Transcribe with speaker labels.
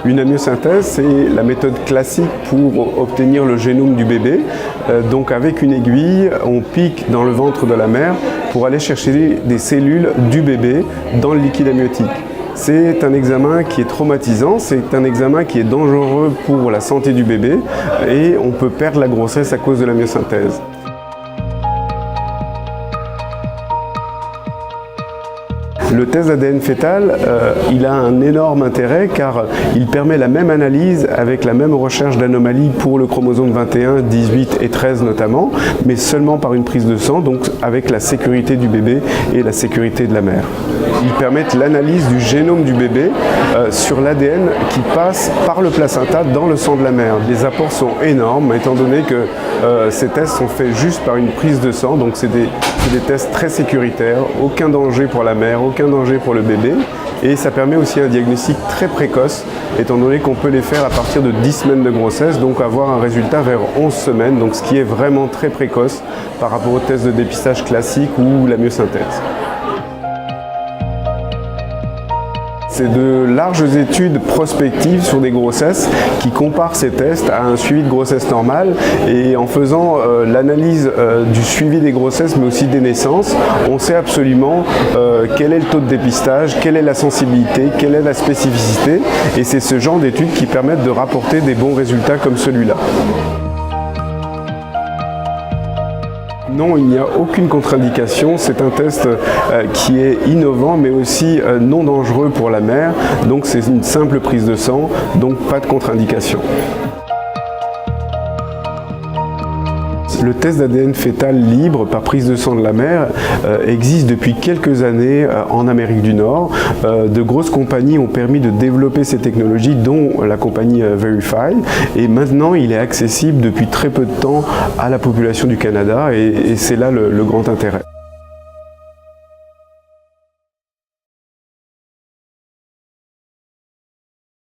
Speaker 1: Une amniosynthèse, c'est la méthode classique pour obtenir le génome du bébé. Donc avec une aiguille, on pique dans le ventre de la mère pour aller chercher des cellules du bébé dans le liquide amniotique. C'est un examen qui est traumatisant, c'est un examen qui est dangereux pour la santé du bébé et on peut perdre la grossesse à cause de l'amniosynthèse. Le test d'ADN fœtal, il a un énorme intérêt car il permet la même analyse avec la même recherche d'anomalies pour le chromosome 21, 18 et 13 notamment, mais seulement par une prise de sang, donc avec la sécurité du bébé et la sécurité de la mère. Ils permettent l'analyse du génome du bébé sur l'ADN qui passe par le placenta dans le sang de la mère. Les apports sont énormes étant donné que ces tests sont faits juste par une prise de sang, donc c'est des tests très sécuritaires, aucun danger pour la mère, aucun danger pour le bébé et ça permet aussi un diagnostic très précoce étant donné qu'on peut les faire à partir de 10 semaines de grossesse, donc avoir un résultat vers 11 semaines, donc ce qui est vraiment très précoce par rapport aux tests de dépistage classique ou la myosynthèse. C'est de larges études prospectives sur des grossesses qui comparent ces tests à un suivi de grossesse normale et en faisant l'analyse du suivi des grossesses mais aussi des naissances, on sait absolument quel est le taux de dépistage, quelle est la sensibilité, quelle est la spécificité et c'est ce genre d'études qui permettent de rapporter des bons résultats comme celui-là. Non, il n'y a aucune contre-indication. C'est un test qui est innovant mais aussi non dangereux pour la mère. Donc c'est une simple prise de sang, donc pas de contre-indication. Le test d'ADN fœtal libre par prise de sang de la mère existe depuis quelques années en Amérique du Nord. De grosses compagnies ont permis de développer ces technologies, dont la compagnie Verify. Et maintenant, il est accessible depuis très peu de temps à la population du Canada et c'est là le grand intérêt.